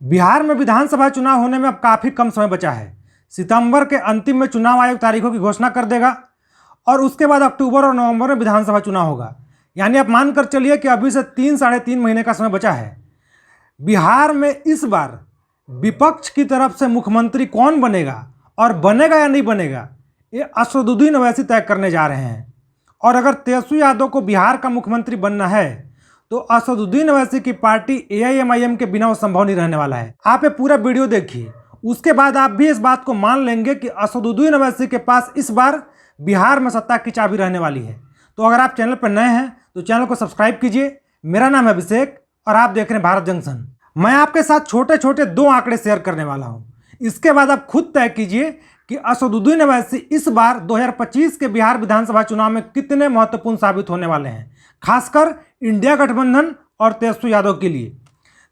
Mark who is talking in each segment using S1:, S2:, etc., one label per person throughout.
S1: बिहार में विधानसभा चुनाव होने में अब काफ़ी कम समय बचा है। सितंबर के अंतिम में चुनाव आयोग तारीखों की घोषणा कर देगा और उसके बाद अक्टूबर और नवंबर में विधानसभा चुनाव होगा। यानी आप मान कर चलिए कि अभी से 3-3.5 महीने का समय बचा है। बिहार में इस बार विपक्ष की तरफ से मुख्यमंत्री कौन बनेगा और बनेगा या नहीं बनेगा, ये असदुद्दीन ओवैसी तय करने जा रहे हैं। और अगर तेजस्वी यादव को बिहार का मुख्यमंत्री बनना है तो असदुद्दीन ओवैसी की पार्टी AIMIM के बिना वो संभव नहीं रहने वाला है। आप ये पूरा वीडियो देखिए, उसके बाद आप भी इस बात को मान लेंगे कि असदुद्दीन ओवैसी के पास इस बार बिहार में सत्ता की चाबी रहने वाली है। तो अगर आप चैनल पर नए हैं तो चैनल को सब्सक्राइब कीजिए। मेरा नाम है अभिषेक और आप देख रहे हैं भारत जंक्शन। मैं आपके साथ छोटे छोटे 2 आंकड़े शेयर करने वाला हूँ। इसके बाद आप खुद तय कीजिए कि असदुद्दीन ओवैसी इस बार 2025 के बिहार विधानसभा चुनाव में कितने महत्वपूर्ण साबित होने वाले हैं, खासकर इंडिया गठबंधन और तेजस्वी यादव के लिए।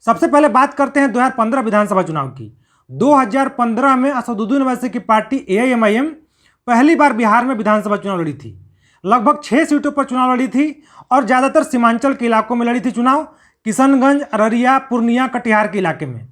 S1: सबसे पहले बात करते हैं 2015 विधानसभा चुनाव की। 2015 में असदुद्दीन ओवैसी की पार्टी AIMIM पहली बार बिहार में विधानसभा चुनाव लड़ी थी। लगभग 6 सीटों पर चुनाव लड़ी थी और ज़्यादातर सीमांचल के इलाकों में लड़ी थी चुनाव। किशनगंज, अररिया, पूर्णिया, कटिहार के इलाके में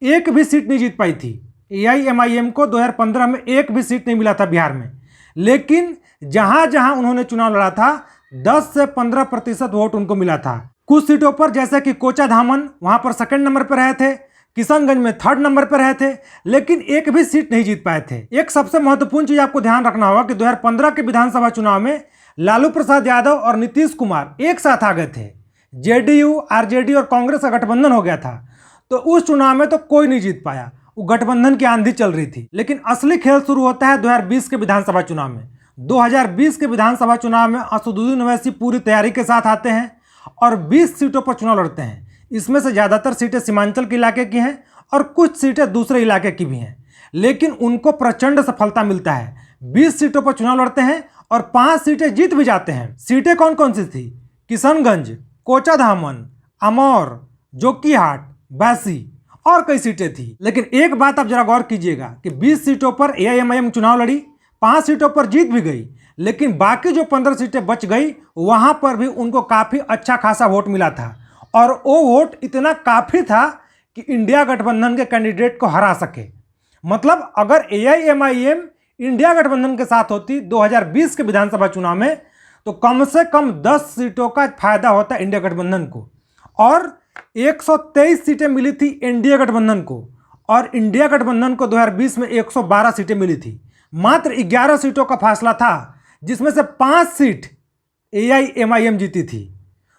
S1: एक भी सीट नहीं जीत पाई थी। AIMIM को 2015 में एक भी सीट नहीं मिला था बिहार में। लेकिन जहां जहां उन्होंने चुनाव लड़ा था 10 से 15% वोट उनको मिला था। कुछ सीटों पर जैसे कि कोचाधामन, वहां पर 2nd नंबर पर रहे थे। किशनगंज में 3rd नंबर पर रहे थे, लेकिन एक भी सीट नहीं जीत पाए थे। एक सबसे महत्वपूर्ण चीज आपको ध्यान रखना होगा कि 2015 के विधानसभा चुनाव में लालू प्रसाद यादव और नीतीश कुमार एक साथ आ गए थे। JDU, RJD और कांग्रेस का गठबंधन हो गया था। तो उस चुनाव में तो कोई नहीं जीत पाया, वो गठबंधन की आंधी चल रही थी। लेकिन असली खेल शुरू होता है 2020 के विधानसभा चुनाव में। 2020 के विधानसभा चुनाव में असदुद्दीन ओवैसी पूरी तैयारी के साथ आते हैं और 20 सीटों पर चुनाव लड़ते हैं। इसमें से ज़्यादातर सीटें सीमांचल के इलाके की हैं और कुछ सीटें दूसरे इलाके की भी हैं। लेकिन उनको प्रचंड सफलता मिलता है। 20 सीटों पर चुनाव लड़ते हैं और 5 सीटें जीत भी जाते हैं। सीटें कौन कौन सी थी? किशनगंज, कोचाधामन, अमौर, जोकीहाट, बैसी और कई सीटें थी। लेकिन एक बात आप जरा गौर कीजिएगा कि 20 सीटों पर AIMIM चुनाव लड़ी, 5 सीटों पर जीत भी गई, लेकिन बाकी जो 15 सीटें बच गई वहां पर भी उनको काफी अच्छा खासा वोट मिला था। और वो वोट इतना काफी था कि इंडिया गठबंधन के कैंडिडेट को हरा सके। मतलब अगर AIMIM इंडिया गठबंधन के साथ होती 2020 के विधानसभा चुनाव में तो कम से कम 10 सीटों का फायदा होता इंडिया गठबंधन को। और 123 सीटें मिली थी NDA गठबंधन को और इंडिया गठबंधन को 2020 में 112 सीटें मिली थी। मात्र 11 सीटों का फासला था, जिसमें से 5 सीट AIMIM जीती थी।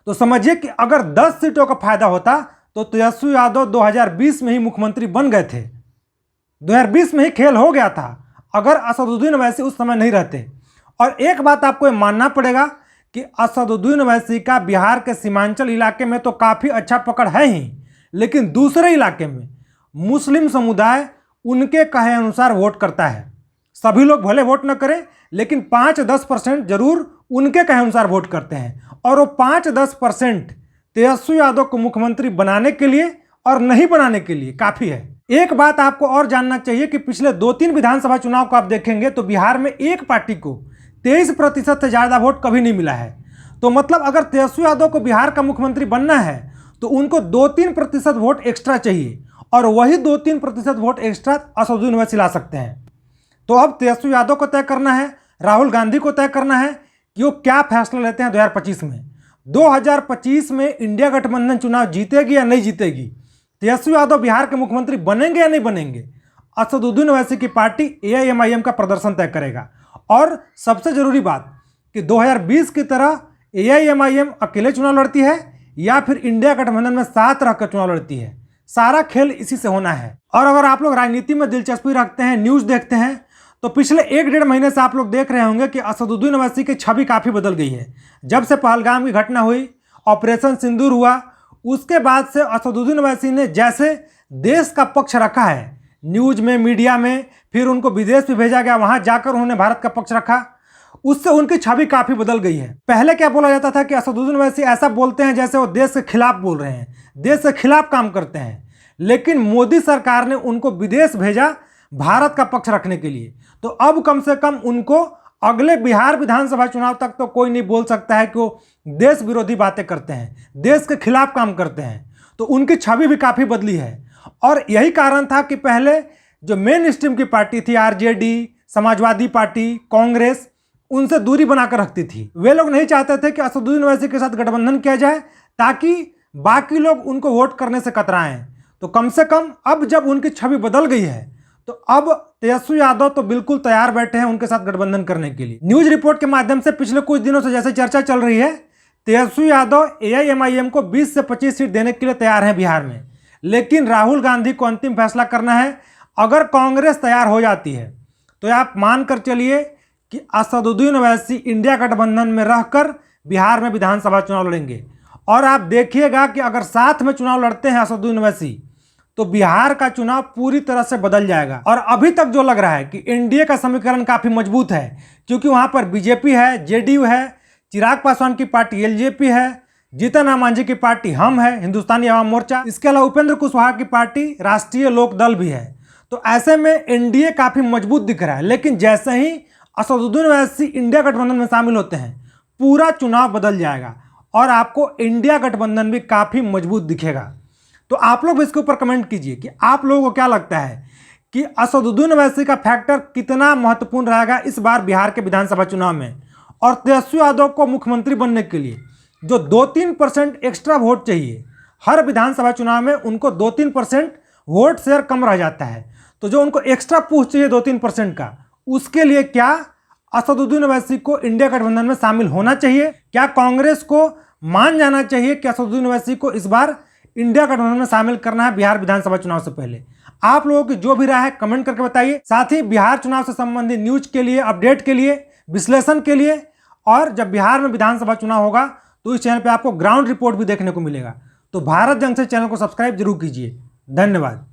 S1: तो समझिए कि अगर 10 सीटों का फायदा होता तो तेजस्वी यादव 2020 में ही मुख्यमंत्री बन गए थे। 2020 में ही खेल हो गया था अगर असदुद्दीन ओवैसी उस समय नहीं रहते। और एक बात आपको मानना पड़ेगा कि असदुद्दीन ओवैसी का बिहार के सीमांचल इलाके में तो काफ़ी अच्छा पकड़ है ही, लेकिन दूसरे इलाके में मुस्लिम समुदाय उनके कहे अनुसार वोट करता है। सभी लोग भले वोट न करें, लेकिन 5-10% जरूर उनके कहे अनुसार वोट करते हैं। और वो 5-10% तेजस्वी यादव को मुख्यमंत्री बनाने के लिए और नहीं बनाने के लिए काफ़ी है। एक बात आपको और जानना चाहिए कि पिछले 2-3 विधानसभा चुनाव को आप देखेंगे तो बिहार में एक पार्टी को 23% से ज़्यादा वोट कभी नहीं मिला है। तो मतलब अगर तेजस्वी यादव को बिहार का मुख्यमंत्री बनना है तो उनको 2-3% वोट एक्स्ट्रा चाहिए, और वही 2-3% वोट एक्स्ट्रा असदुद्दीन ओवैसी ला सकते हैं। तो अब तेजस्वी यादव को तय करना है, राहुल गांधी को तय करना है कि वो क्या फैसला लेते हैं 2025 में। 2025 में इंडिया गठबंधन चुनाव जीतेगी या नहीं जीतेगी, तेजस्वी यादव बिहार के मुख्यमंत्री बनेंगे या नहीं बनेंगे, असदुद्दीन ओवैसी की पार्टी AIMIM का प्रदर्शन तय करेगा। और सबसे जरूरी बात कि 2020 की तरह AIMIM अकेले चुनाव लड़ती है या फिर इंडिया गठबंधन में साथ रहकर चुनाव लड़ती है, सारा खेल इसी से होना है। और अगर आप लोग राजनीति में दिलचस्पी रखते हैं, न्यूज़ देखते हैं, तो पिछले 1-1.5 महीने से आप लोग देख रहे होंगे कि असदुद्दीन ओवैसी की छवि काफ़ी बदल गई है। जब से पहलगाम की घटना हुई, ऑपरेशन सिंदूर हुआ, उसके बाद से असदुद्दीन ओवैसी ने जैसे देश का पक्ष रखा है न्यूज़ में, मीडिया में, फिर उनको विदेश भी भेजा गया, वहाँ जाकर उन्होंने भारत का पक्ष रखा, उससे उनकी छवि काफ़ी बदल गई है। पहले क्या बोला जाता था कि असदुद्दीन ओवैसी ऐसा बोलते हैं जैसे वो देश के खिलाफ बोल रहे हैं, देश के खिलाफ काम करते हैं। लेकिन मोदी सरकार ने उनको विदेश भेजा भारत का पक्ष रखने के लिए। तो अब कम से कम उनको अगले बिहार विधानसभा चुनाव तक तो कोई नहीं बोल सकता है कि वो देश विरोधी बातें करते हैं, देश के खिलाफ काम करते हैं। तो उनकी छवि भी काफ़ी बदली है। और यही कारण था कि पहले जो मेन स्ट्रीम की पार्टी थी आरजेडी, समाजवादी पार्टी, कांग्रेस, उनसे दूरी बनाकर रखती थी। वे लोग नहीं चाहते थे कि असदुद्दीन ओवैसी के साथ गठबंधन किया जाए ताकि बाकी लोग उनको वोट करने से कतराएं। तो कम से कम अब जब उनकी छवि बदल गई है तो अब तेजस्वी यादव तो बिल्कुल तैयार बैठे हैं उनके साथ गठबंधन करने के लिए। न्यूज रिपोर्ट के माध्यम से पिछले कुछ दिनों से जैसे चर्चा चल रही है, तेजस्वी यादव एआईएमआईएम को 20 से 25 सीट देने के लिए तैयार हैं बिहार में, लेकिन राहुल गांधी को अंतिम फैसला करना है। अगर कांग्रेस तैयार हो जाती है तो आप मानकर चलिए कि असदुद्दीन ओवैसी इंडिया गठबंधन में रहकर बिहार में विधानसभा चुनाव लड़ेंगे। और आप देखिएगा कि अगर साथ में चुनाव लड़ते हैं असदुद्दीन ओवैसी तो बिहार का चुनाव पूरी तरह से बदल जाएगा। और अभी तक जो लग रहा है कि एनडीए का समीकरण काफी मजबूत है, क्योंकि वहां पर बीजेपी है, जेडीयू है, चिराग पासवान की पार्टी एलजेपी है, जीतन राम मांझी की पार्टी हम है, हिंदुस्तानी अवाम मोर्चा, इसके अलावा उपेंद्र कुशवाहा की पार्टी राष्ट्रीय लोक दल भी है। तो ऐसे में एनडीए काफी मजबूत दिख रहा है। लेकिन जैसे ही असदुद्दीन ओवैसी इंडिया गठबंधन में शामिल होते हैं पूरा चुनाव बदल जाएगा और आपको इंडिया गठबंधन भी काफी मजबूत दिखेगा। तो आप लोग इसके ऊपर कमेंट कीजिए कि आप लोगों को क्या लगता है कि असदुद्दीन ओवैसी का फैक्टर कितना महत्वपूर्ण रहेगा इस बार बिहार के विधानसभा चुनाव में। और तेजस्वी यादव को मुख्यमंत्री बनने के लिए जो 2-3% एक्स्ट्रा वोट चाहिए, हर विधानसभा चुनाव में उनको 2-3% वोट शेयर कम रह जाता है, तो जो उनको एक्स्ट्रा पुश चाहिए 2-3% का, उसके लिए क्या असदुद्दीन ओवैसी को इंडिया गठबंधन में शामिल होना चाहिए? क्या कांग्रेस को मान जाना चाहिए कि असदुद्दीन ओवैसी को इस बार इंडिया गठबंधन में शामिल करना है बिहार विधानसभा चुनाव से पहले? आप लोगों की जो भी राय है कमेंट करके बताइए। साथ ही बिहार चुनाव से संबंधित न्यूज के लिए, अपडेट के लिए, विश्लेषण के लिए, और जब बिहार में विधानसभा चुनाव होगा तो इस चैनल पे आपको ग्राउंड रिपोर्ट भी देखने को मिलेगा। तो भारत जंक्शन चैनल को सब्सक्राइब जरूर कीजिए। धन्यवाद।